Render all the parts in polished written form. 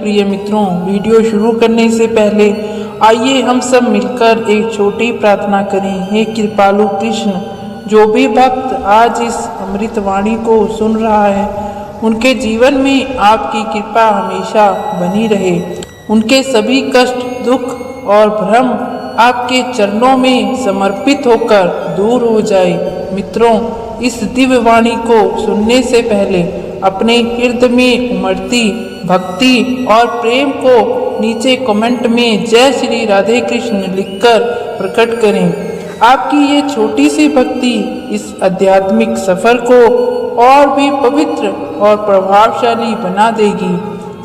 प्रिय मित्रों, वीडियो शुरू करने से पहले आइए हम सब मिलकर एक छोटी प्रार्थना करें। हे कृपालु कृष्ण, जो भी भक्त आज इस अमृत वाणी को सुन रहा है, उनके जीवन में आपकी कृपा हमेशा बनी रहे। उनके सभी कष्ट, दुख और भ्रम आपके चरणों में समर्पित होकर दूर हो जाए। मित्रों, इस दिव्य वाणी को सुनने से पहले अपने हृदय में उमड़ती भक्ति और प्रेम को नीचे कमेंट में जय श्री राधे कृष्ण लिखकर प्रकट करें। आपकी ये छोटी सी भक्ति इस आध्यात्मिक सफर को और भी पवित्र और प्रभावशाली बना देगी।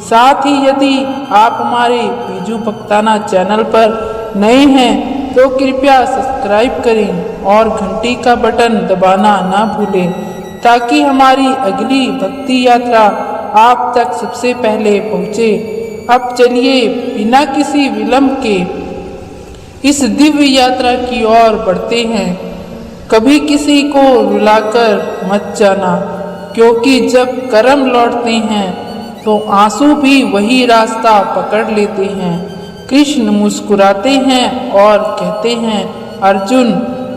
साथ ही यदि आप हमारे बीजू भक्ताना चैनल पर नए हैं तो कृपया सब्सक्राइब करें और घंटी का बटन दबाना ना भूलें, ताकि हमारी अगली भक्ति यात्रा आप तक सबसे पहले पहुँचे। अब चलिए बिना किसी विलंब के इस दिव्य यात्रा की ओर बढ़ते हैं। कभी किसी को रुलाकर मत जाना, क्योंकि जब कर्म लौटते हैं तो आंसू भी वही रास्ता पकड़ लेते हैं। कृष्ण मुस्कुराते हैं और कहते हैं, अर्जुन,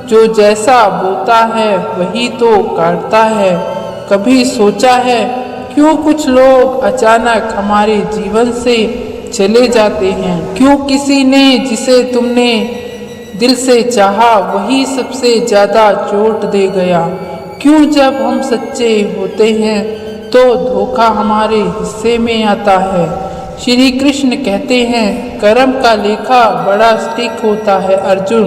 जो जैसा बोता है वही तो काटता है। कभी सोचा है क्यों कुछ लोग अचानक हमारे जीवन से चले जाते हैं? क्यों किसी ने जिसे तुमने दिल से चाहा वही सबसे ज्यादा चोट दे गया? क्यों जब हम सच्चे होते हैं तो धोखा हमारे हिस्से में आता है? श्री कृष्ण कहते हैं, कर्म का लेखा बड़ा स्टिक होता है अर्जुन।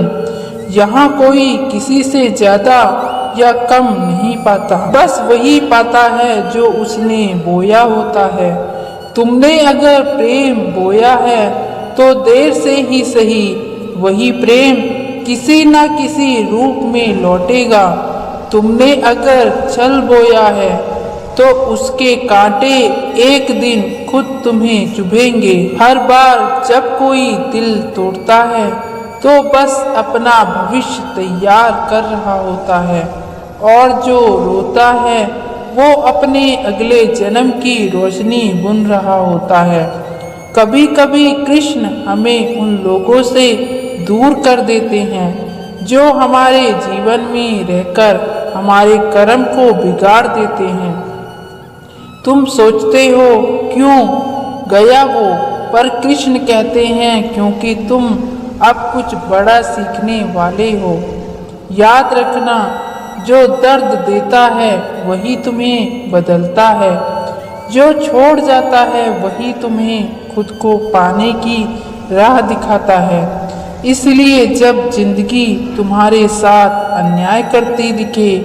यहाँ कोई किसी से ज्यादा या कम नहीं पाता, बस वही पाता है जो उसने बोया होता है। तुमने अगर प्रेम बोया है तो देर से ही सही वही प्रेम किसी न किसी रूप में लौटेगा। तुमने अगर छल बोया है तो उसके कांटे एक दिन खुद तुम्हें चुभेंगे। हर बार जब कोई दिल तोड़ता है तो बस अपना भविष्य तैयार कर रहा होता है, और जो रोता है वो अपने अगले जन्म की रोशनी बुन रहा होता है। कभी कभी कृष्ण हमें उन लोगों से दूर कर देते हैं जो हमारे जीवन में रहकर हमारे कर्म को बिगाड़ देते हैं। तुम सोचते हो क्यों गया वो, पर कृष्ण कहते हैं क्योंकि तुम अब कुछ बड़ा सीखने वाले हो। याद रखना, जो दर्द देता है वही तुम्हें बदलता है, जो छोड़ जाता है वही तुम्हें खुद को पाने की राह दिखाता है। इसलिए जब जिंदगी तुम्हारे साथ अन्याय करती दिखे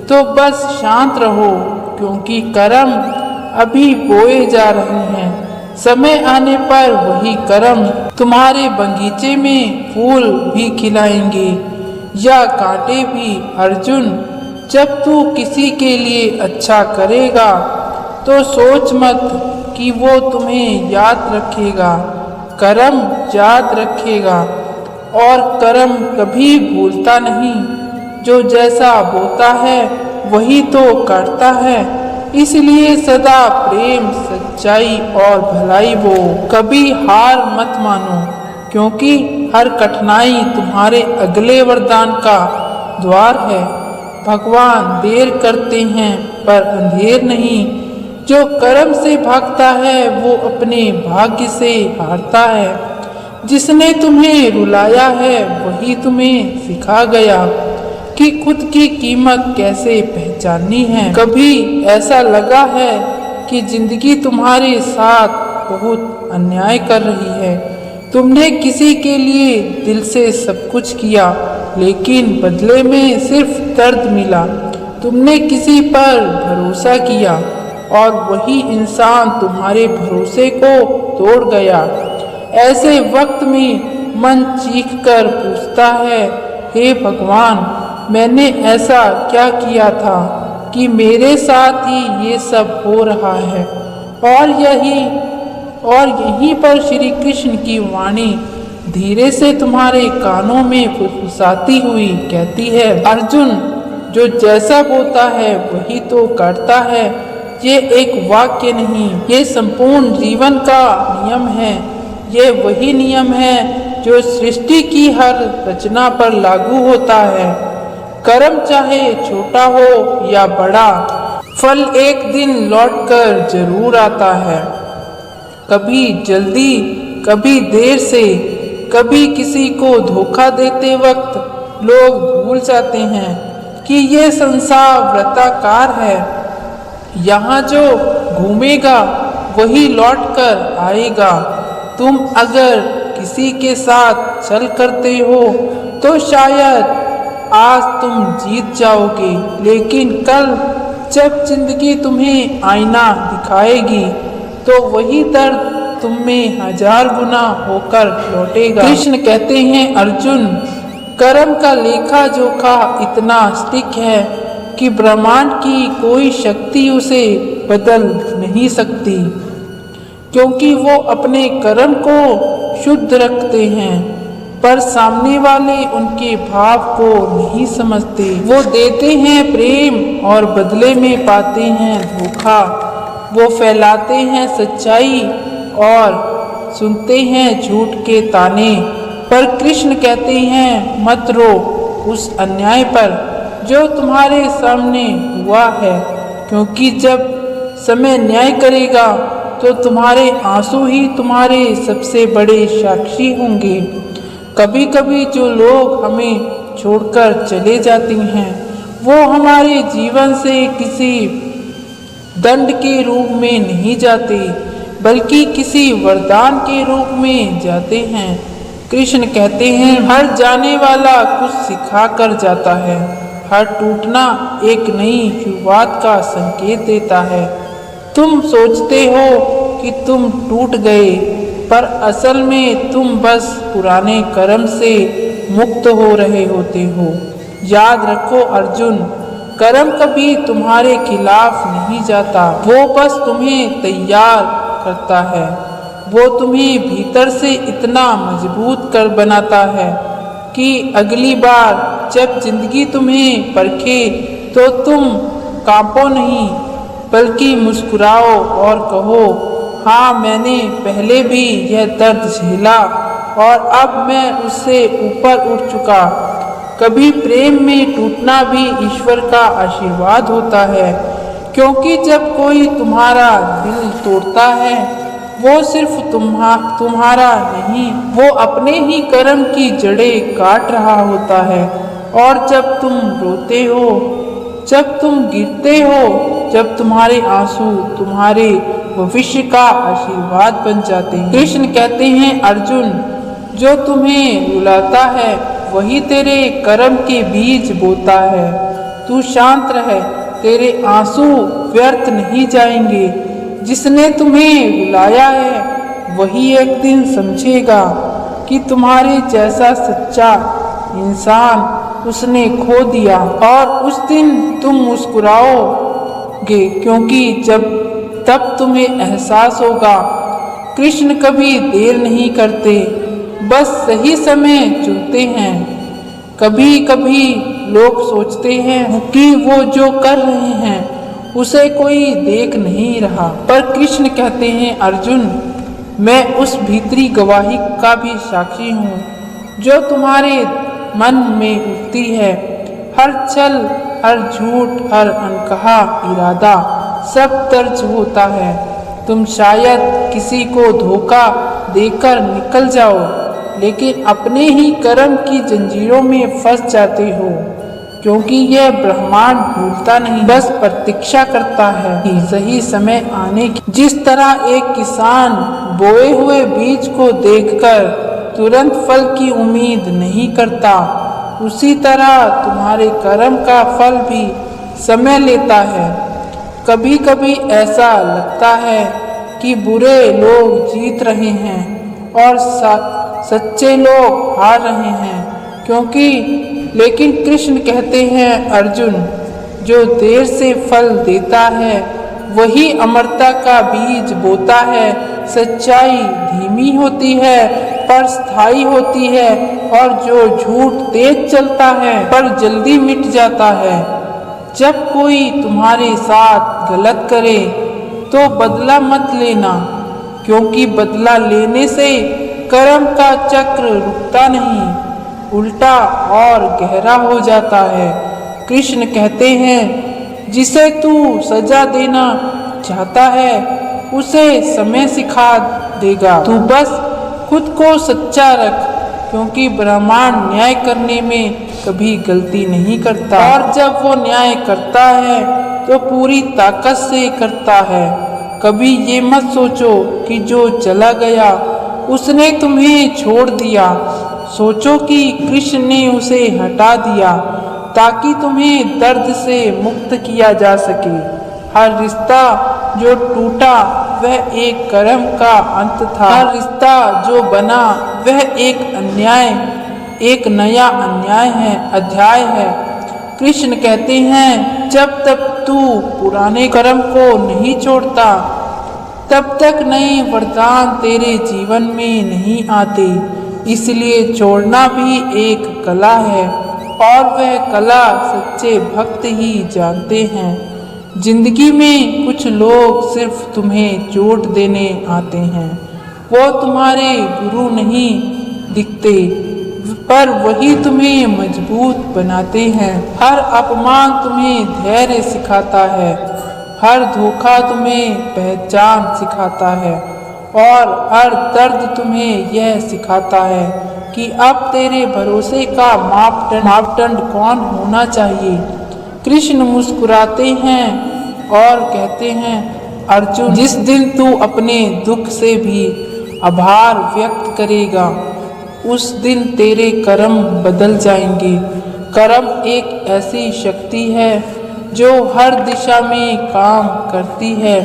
तो बस शांत रहो, क्योंकि कर्म अभी बोए जा रहे हैं। समय आने पर वही कर्म तुम्हारे बगीचे में फूल भी खिलाएंगे या कांटे भी। अर्जुन, जब तू किसी के लिए अच्छा करेगा तो सोच मत कि वो तुम्हें याद रखेगा, कर्म याद रखेगा, और कर्म कभी भूलता नहीं। जो जैसा बोता है वही तो काटता है। इसलिए सदा प्रेम, सच्चाई और भलाई बो। कभी हार मत मानो, क्योंकि हर कठिनाई तुम्हारे अगले वरदान का द्वार है। भगवान देर करते हैं पर अंधेर नहीं। जो कर्म से भागता है वो अपने भाग्य से हारता है। जिसने तुम्हें रुलाया है वही तुम्हें सिखा गया कि खुद की कीमत कैसे पहचाननी है। कभी ऐसा लगा है कि जिंदगी तुम्हारे साथ बहुत अन्याय कर रही है। तुमने किसी के लिए दिल से सब कुछ किया, लेकिन बदले में सिर्फ दर्द मिला। तुमने किसी पर भरोसा किया और वही इंसान तुम्हारे भरोसे को तोड़ गया। ऐसे वक्त में मन चीख कर पूछता है, हे भगवान, मैंने ऐसा क्या किया था कि मेरे साथ ही ये सब हो रहा है? और यहीं पर श्री कृष्ण की वाणी धीरे से तुम्हारे कानों में फुसफुसाती हुई कहती है, अर्जुन, जो जैसा बोता है वही तो काटता है। ये एक वाक्य नहीं, ये संपूर्ण जीवन का नियम है। ये वही नियम है जो सृष्टि की हर रचना पर लागू होता है। कर्म चाहे छोटा हो या बड़ा, फल एक दिन लौटकर जरूर आता है। कभी जल्दी, कभी देर से, कभी किसी को धोखा देते वक्त लोग भूल जाते हैं कि ये संसार वृत्ताकार है। यहाँ जो घूमेगा वही लौटकर आएगा। तुम अगर किसी के साथ छल करते हो तो शायद आज तुम जीत जाओगे, लेकिन कल जब जिंदगी तुम्हें आईना दिखाएगी तो वही दर्द तुम में 1000 गुना होकर लौटेगा। कृष्ण कहते हैं, अर्जुन, कर्म का लेखा जोखा इतना स्थिक है कि ब्रह्मांड की कोई शक्ति उसे बदल नहीं सकती, क्योंकि वो अपने कर्म को शुद्ध रखते हैं, पर सामने वाले उनके भाव को नहीं समझते। वो देते हैं प्रेम और बदले में पाते हैं धोखा। वो फैलाते हैं सच्चाई और सुनते हैं झूठ के ताने। पर कृष्ण कहते हैं, मत रो उस अन्याय पर जो तुम्हारे सामने हुआ है, क्योंकि जब समय न्याय करेगा तो तुम्हारे आंसू ही तुम्हारे सबसे बड़े साक्षी होंगे। कभी कभी जो लोग हमें छोड़कर चले जाते हैं वो हमारे जीवन से किसी दंड के रूप में नहीं जाते, बल्कि किसी वरदान के रूप में जाते हैं। कृष्ण कहते हैं, हर जाने वाला कुछ सिखा कर जाता है। हर टूटना एक नई शुरुआत का संकेत देता है। तुम सोचते हो कि तुम टूट गए, पर असल में तुम बस पुराने कर्म से मुक्त हो रहे होते हो। याद रखो अर्जुन, कर्म कभी तुम्हारे खिलाफ नहीं जाता, वो बस तुम्हें तैयार करता है। वो तुम्हें भीतर से इतना मजबूत कर बनाता है कि अगली बार जब जिंदगी तुम्हें परखे तो तुम कांपो नहीं, बल्कि मुस्कुराओ और कहो, हाँ, मैंने पहले भी यह दर्द झेला और अब मैं उससे ऊपर उठ चुका। कभी प्रेम में टूटना भी ईश्वर का आशीर्वाद होता है, क्योंकि जब कोई तुम्हारा दिल तोड़ता है वो सिर्फ तुम्हारा नहीं, वो अपने ही कर्म की जड़ें काट रहा होता है। और जब तुम रोते हो, जब तुम गिरते हो, जब तुम्हारे आंसू तुम्हारे भविष्य का आशीर्वाद बन जाते हैं। कृष्ण कहते हैं, अर्जुन, जो तुम्हें रुलाता है वही तेरे कर्म के बीज बोता है। तू शांत रह, तेरे आंसू व्यर्थ नहीं जाएंगे। जिसने तुम्हें रुलाया है वही एक दिन समझेगा कि तुम्हारे जैसा सच्चा इंसान उसने खो दिया, और उस दिन तुम मुस्कुराओगे, क्योंकि तब तुम्हें एहसास होगा कृष्ण कभी देर नहीं करते, बस सही समय चुनते हैं। कभी कभी लोग सोचते हैं कि वो जो कर रहे हैं उसे कोई देख नहीं रहा, पर कृष्ण कहते हैं, अर्जुन, मैं उस भीतरी गवाही का भी साक्षी हूँ जो तुम्हारे मन में उठती है। हर छल, हर झूठ, हर अनकहा इरादा सब दर्ज होता है। तुम शायद किसी को धोखा देकर निकल जाओ, लेकिन अपने ही कर्म की जंजीरों में फंस जाते हो, क्योंकि यह ब्रह्मांड भूलता नहीं, बस प्रतीक्षा करता है कि सही समय आने की। जिस तरह एक किसान बोए हुए बीज को देखकर तुरंत फल की उम्मीद नहीं करता, उसी तरह तुम्हारे कर्म का फल भी समय लेता है। कभी कभी ऐसा लगता है कि बुरे लोग जीत रहे हैं और सच्चे लोग हार रहे हैं, लेकिन कृष्ण कहते हैं, अर्जुन, जो देर से फल देता है वही अमरता का बीज बोता है। सच्चाई धीमी होती है पर स्थायी होती है, और जो झूठ तेज चलता है पर जल्दी मिट जाता है। जब कोई तुम्हारे साथ गलत करे तो बदला मत लेना, क्योंकि बदला लेने से कर्म का चक्र रुकता नहीं, उल्टा और गहरा हो जाता है। कृष्ण कहते हैं, जिसे तू सजा देना चाहता है उसे समय सिखा देगा। तू बस खुद को सच्चा रख, क्योंकि ब्रह्मांड न्याय करने में कभी गलती नहीं करता, और जब वो न्याय करता है तो पूरी ताकत से करता है। कभी ये मत सोचो कि जो चला गया उसने तुम्हें छोड़ दिया, सोचो कि कृष्ण ने उसे हटा दिया ताकि तुम्हें दर्द से मुक्त किया जा सके। हर रिश्ता जो टूटा वह एक कर्म का अंत था, हर रिश्ता जो बना वह एक नया अध्याय है। कृष्ण कहते हैं, जब तक तू पुराने कर्म को नहीं छोड़ता तब तक नए वरदान तेरे जीवन में नहीं आते। इसलिए छोड़ना भी एक कला है, और वह कला सच्चे भक्त ही जानते हैं। जिंदगी में कुछ लोग सिर्फ तुम्हें चोट देने आते हैं, वो तुम्हारे गुरु नहीं दिखते, पर वही तुम्हें मजबूत बनाते हैं। हर अपमान तुम्हें धैर्य सिखाता है, हर धोखा तुम्हें पहचान सिखाता है, और हर दर्द तुम्हें यह सिखाता है कि अब तेरे भरोसे का मापदंड कौन होना चाहिए। कृष्ण मुस्कुराते हैं और कहते हैं, अर्जुन, जिस दिन तू अपने दुख से भी आभार व्यक्त करेगा उस दिन तेरे कर्म बदल जाएंगे। कर्म एक ऐसी शक्ति है जो हर दिशा में काम करती है।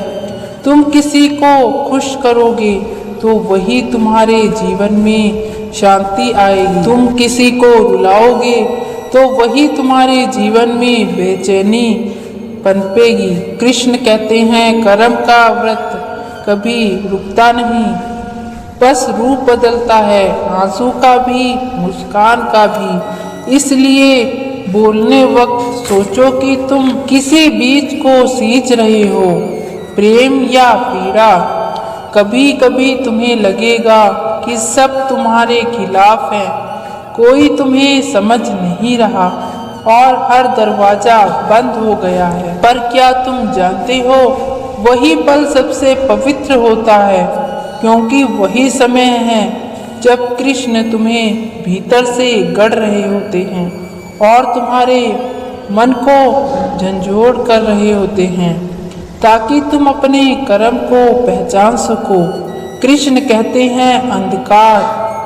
तुम किसी को खुश करोगे तो वही तुम्हारे जीवन में शांति आएगी, तुम किसी को रुलाओगे तो वही तुम्हारे जीवन में बेचैनी पनपेगी। कृष्ण कहते हैं, कर्म का व्रत कभी रुकता नहीं, बस रूप बदलता है, आंसू का भी, मुस्कान का भी। इसलिए बोलने वक्त सोचो कि तुम किसी बीज को सींच रहे हो, प्रेम या पीड़ा। कभी कभी तुम्हें लगेगा कि सब तुम्हारे खिलाफ है, कोई तुम्हें समझ नहीं रहा और हर दरवाजा बंद हो गया है। पर क्या तुम जानते हो, वही पल सबसे पवित्र होता है, क्योंकि वही समय है जब कृष्ण तुम्हें भीतर से गढ़ रहे होते हैं और तुम्हारे मन को झंझोड़ कर रहे होते हैं, ताकि तुम अपने कर्म को पहचान सको। कृष्ण कहते हैं, अंधकार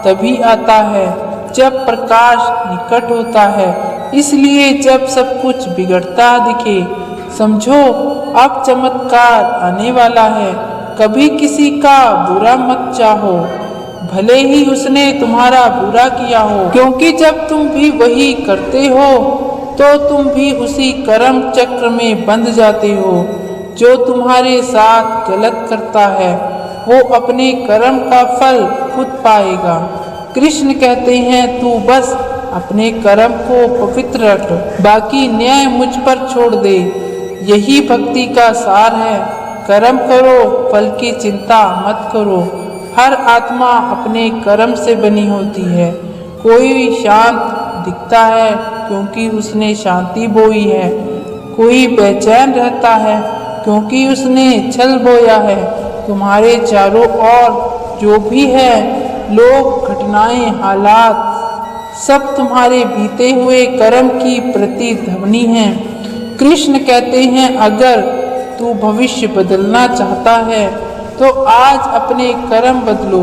तभी आता है जब प्रकाश निकट होता है। इसलिए जब सब कुछ बिगड़ता दिखे, समझो अब चमत्कार आने वाला है। कभी किसी का बुरा मत चाहो, भले ही उसने तुम्हारा बुरा किया हो, क्योंकि जब तुम भी वही करते हो तो तुम भी उसी कर्म चक्र में बंध जाते हो। जो तुम्हारे साथ गलत करता है वो अपने कर्म का फल खुद पाएगा। कृष्ण कहते हैं, तू बस अपने कर्म को पवित्र रख, बाकी न्याय मुझ पर छोड़ दे। यही भक्ति का सार है। कर्म करो, फल की चिंता मत करो। हर आत्मा अपने कर्म से बनी होती है। कोई शांत दिखता है क्योंकि उसने शांति बोई है, कोई बेचैन रहता है क्योंकि उसने छल बोया है। तुम्हारे चारों ओर जो भी है, लोग, घटनाएं, हालात, सब तुम्हारे बीते हुए कर्म की प्रतिध्वनि हैं। कृष्ण कहते हैं, अगर तू भविष्य बदलना चाहता है तो आज अपने कर्म बदलो,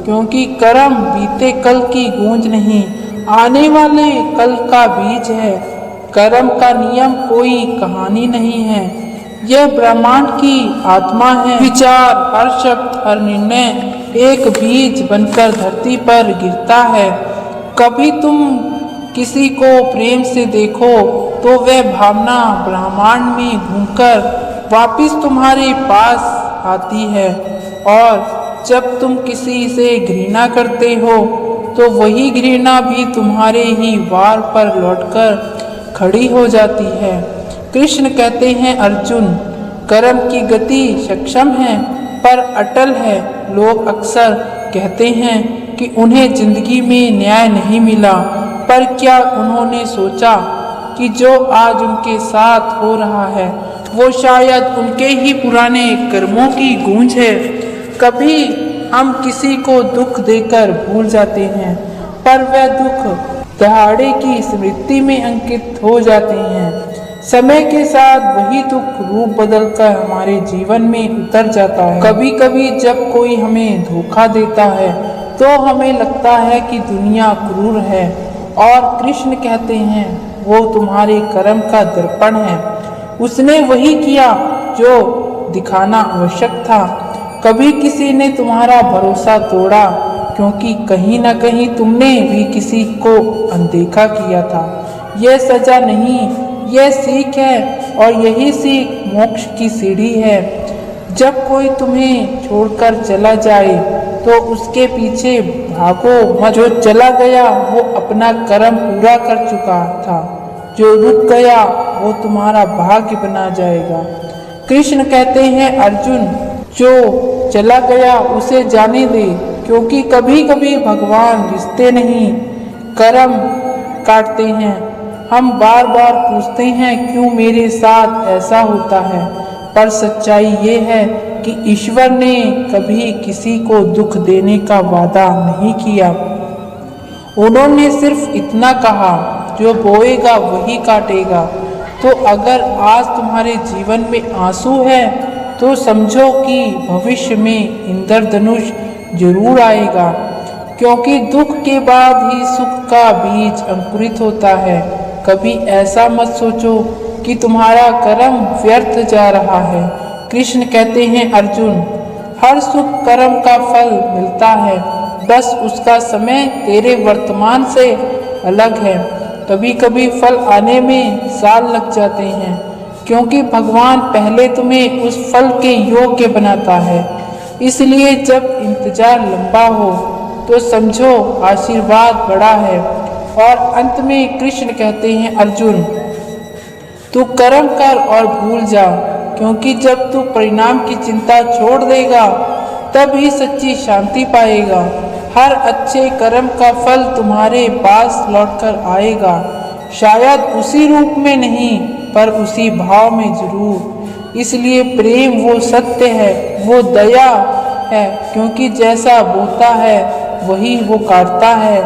क्योंकि कर्म बीते कल की गूंज नहीं, आने वाले कल का बीज है। कर्म का नियम कोई कहानी नहीं है, यह ब्रह्मांड की आत्मा है। विचार, हर शब्द, हर निर्णय एक बीज बनकर धरती पर गिरता है। कभी तुम किसी को प्रेम से देखो तो वह भावना ब्रह्मांड में घूमकर वापिस तुम्हारे पास आती है, और जब तुम किसी से घृणा करते हो तो वही घृणा भी तुम्हारे ही वार पर लौटकर खड़ी हो जाती है। कृष्ण कहते हैं अर्जुन, कर्म की गति सक्षम है पर अटल है। लोग अक्सर कहते हैं कि उन्हें जिंदगी में न्याय नहीं मिला, पर क्या उन्होंने सोचा कि जो आज उनके साथ हो रहा है वो शायद उनके ही पुराने कर्मों की गूंज है। कभी हम किसी को दुख देकर भूल जाते हैं, पर वह दुख दहाड़े की स्मृति में अंकित हो जाते हैं। समय के साथ वही दुख रूप बदलकर हमारे जीवन में उतर जाता है। कभी कभी जब कोई हमें धोखा देता है तो हमें लगता है कि दुनिया क्रूर है, और कृष्ण कहते हैं वो तुम्हारे कर्म का दर्पण है। उसने वही किया जो दिखाना आवश्यक था। कभी किसी ने तुम्हारा भरोसा तोड़ा क्योंकि कहीं ना कहीं तुमने भी किसी को अनदेखा किया था। यह सजा नहीं, यह सीख है, और यही सीख मोक्ष की सीढ़ी है। जब कोई तुम्हें छोड़कर चला जाए तो उसके पीछे भागो मत। जो चला गया वो अपना कर्म पूरा कर चुका था, जो रुक गया वो तुम्हारा भाग्य बना जाएगा। कृष्ण कहते हैं अर्जुन, जो चला गया उसे जाने दे, क्योंकि कभी कभी भगवान रिश्ते नहीं कर्म काटते हैं। हम बार बार पूछते हैं क्यों मेरे साथ ऐसा होता है, पर सच्चाई ये है कि ईश्वर ने कभी किसी को दुख देने का वादा नहीं किया। उन्होंने सिर्फ इतना कहा, जो बोएगा वही काटेगा। तो अगर आज तुम्हारे जीवन में आंसू है तो समझो कि भविष्य में इंद्रधनुष जरूर आएगा, क्योंकि दुख के बाद ही सुख का बीज अंकुरित होता है। कभी ऐसा मत सोचो कि तुम्हारा कर्म व्यर्थ जा रहा है। कृष्ण कहते हैं अर्जुन, हर सुख कर्म का फल मिलता है, बस उसका समय तेरे वर्तमान से अलग है। कभी कभी फल आने में साल लग जाते हैं, क्योंकि भगवान पहले तुम्हें उस फल के योग्य बनाता है। इसलिए जब इंतजार लंबा हो तो समझो आशीर्वाद बड़ा है। और अंत में कृष्ण कहते हैं अर्जुन, तू कर्म कर और भूल जा, क्योंकि जब तू परिणाम की चिंता छोड़ देगा तब ही सच्ची शांति पाएगा। हर अच्छे कर्म का फल तुम्हारे पास लौटकर आएगा, शायद उसी रूप में नहीं पर उसी भाव में जरूर। इसलिए प्रेम वो सत्य है, वो दया है, क्योंकि जैसा बोता है वही वो काटता है।